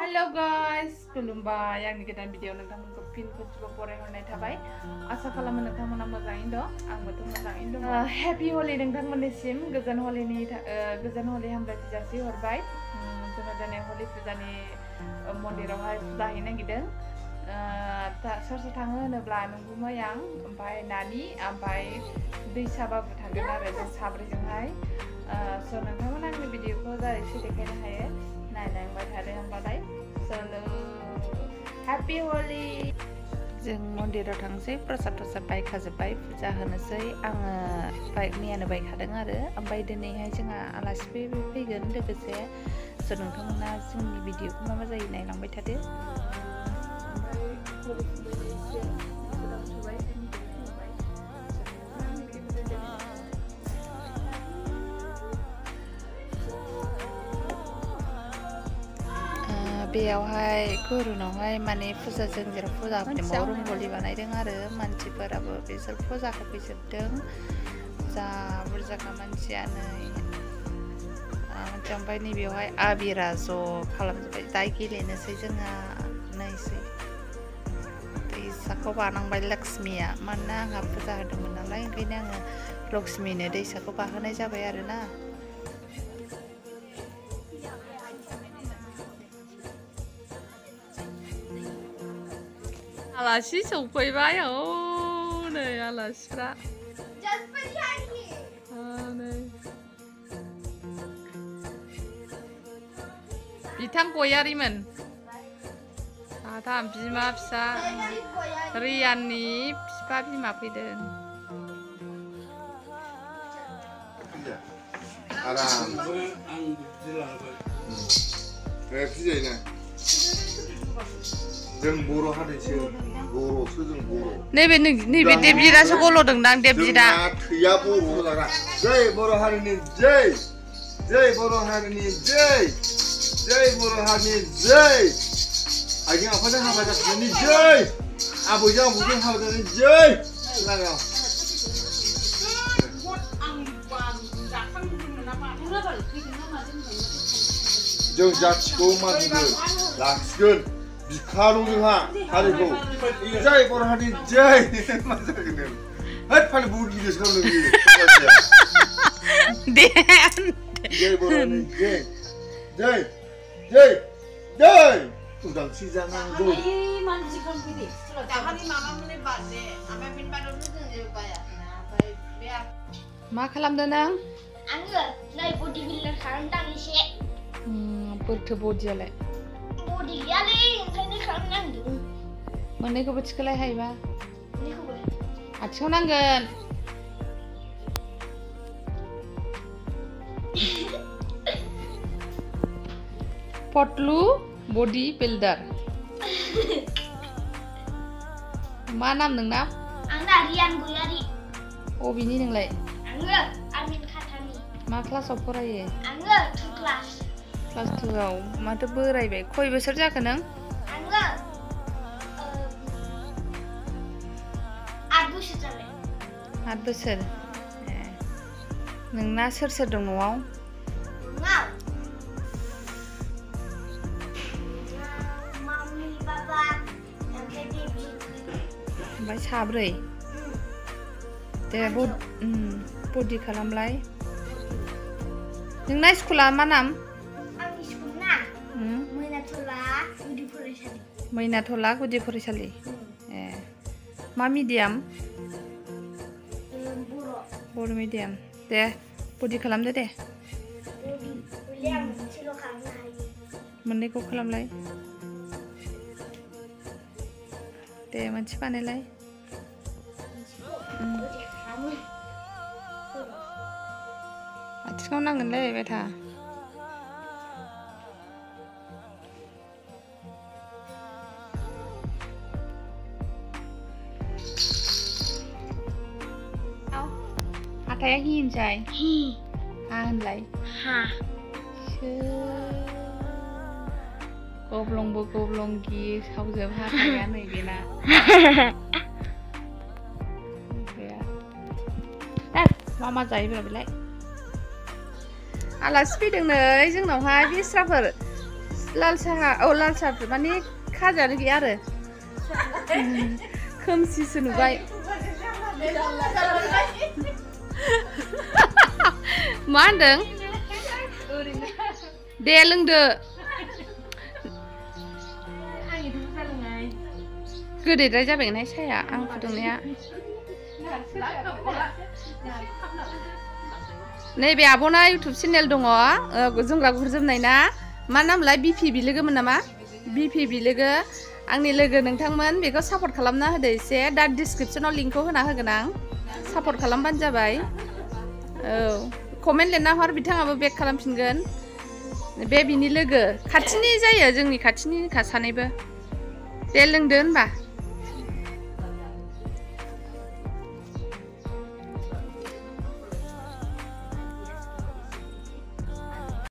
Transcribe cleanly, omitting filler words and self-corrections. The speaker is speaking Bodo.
Hello guys, खुलुमबाय आंनि गोदान भिडिअ नोंथांमोनखौ फिन खनसेबाव बरायहरनाय थाबाय। आसा खालामो नोंथांमोना मोजाङैनो दं, आंबोथ' मोजाङैनो दं। हेपि हलि नोंथांमोननिसिम गोजोन हलि हामलायथि जासिहरबाय। जोङो दिनै हलि फुजानि मन्दिरावहाय फुजा हैनो नागिरदों। सोर सोर थाङो होनोब्ला नंगुमै आं, ओमफ्राय नानि, ओमफ्राय दैसाबाबो थांगोन आरो जों साब्रैजोंहाय। स' नोंथांमोना आंनि भिडिअखौ जा एसे देखायनो हायो नायलांबाय थादो होनबालाय। चलो हेपि हलि। जों मन्दिराव थांसै, प्रसाद बायखाजोब्बाय, फुजा होनोसै। आङो मैयानो बायखादों आरो, ओमफ्राय दिनैहाय जोंहा आलासि फैगोन लोगोसे। स' नोंथांमोना जोंनि भिडिअखौ मा जायो नायलांबाय थादो। बेयावहाय गुरुनावहाय माने फुजाजों जेराव फुजा होदों रंग'लि बानायदों आरो मानसिफोराबो बिसोर फुजाखौ फैजोबदों। जा बुरजाखा मानसियानो। ओमफ्राय नैबेयावहाय आबिरा ज' खालामजोब्बाय। दा गेलेनोसै जोंहा नायसै। दैसाखौ बानांबाय लक्ष्मिया, मानोना आंहा फुजा होदोंमोन नालाय, ओंखायनो आङो लक्ष्मिनो दैसाखौ बाहोनाय जाबाय आरोना। आलासि सफैबाय, नै आलासिफ्रा बिथां गयारिमोन साथाम, बिमा फिसा। रियाननि बिफा बिमा फैदों। जों बर' हारिसो, बर'सो जों बर'। नैबे देबजिरासो गल'दोंदां, देबजिरा। थैया बर' जाग्रा। जै बर' हारिनि जै, जै बर' हारिनि जै, जै बर' हारिनि जै। आइजों आफाजों हाबा जाफिननायनि जै, आबैजों आबौजों हाबा जानायनि जै। जों जाथिखौ मान होगोन, लाखिगोन। बिखा दं जोंहा हारिखौ। जै बर' हारिनि जै मा जागोन नों? होद फालि बुहुद गिदिरसो खालामदों बियो। जै बर' हारिनि जै, जै, जै, जै। उदांस्रि जानांगौ। मा खालामदों नों? आङो नै बडि बिल्डार खालामदां एसे। बोरैथो बडियालाय? बडि गैयालै, ओंखायनो खालामनांदों। मोननैखौबो थिखोलाय हायोबा। मोननैखौबो आथिङाव नांगोन। पटलु बडि बिल्डार। मा नाम नोंना? आंना रियान गयारि। अबेनि नोंलाय? आङो आमिन खाथानि। मा क्लासाव फरायो? आङो 2 क्लास। क्लास 2 आव। माथो बोरायबाय। खय बोसोर जाखो नों? आङो 8 बोसोर जाबाय। 8 बोसोर। ए। नोंना सोर सोर दं न'आव? न'आव मामि, बाबा, ओमफ्राय बेबि। ओमफ्राय साब्रै। दे बडि खालामलाय। नोंना स्कुला मा नाम? आंनि स्कुलना मैनाथला गुदि फरायसालि। मैनाथला गुदि फरायसालि। ए। मा मिडियाम? बर' मिडियाम। दे बडि खालामदो दे। बडि आं मोनसेल' खालामनो हायो। मोननैखौ खालामलाय। दे मोनसे बानायलाय। आथिङाव नांगोनलै बेथा। हाथाया हि होनसै। हा होनलाय। हा। गब्लंबो गब्लंगि सावजोब हाथाया नैबेना। मा जायोब्रा बेलाय? आलासि फैदों नै जोंनावहाय बेस्राफोर। लाल साहा औ लाल साहा माने खाजानो गैया आरो खोमसिसो नुबाय मा होनदों दे लोंदो गोदैद्राय जाबायहाय साया आं फुदुंनाया नैबे आब'ना इउटुब चेनेल दङ जोमग्रा गुरजोबनाय ना मा नामलाय बिपि बिलोगोमोन नामा बिपि बिलोगो आंनि लोगो नोंथांमोन बेखौ सापर्ट खालामना होदो एसे दा डिसक्रिपसनाव लिंकखौ होना होगोन आं सापर्ट खालामबानो जाबाय औ कमेन्ट लिरना हर बिथाङाबो बेक खालामफिनगोन बे बिनि लोगो खाथिनि जायो जोंनि खाथिनिखा सानैबो दे लोंदो होनबा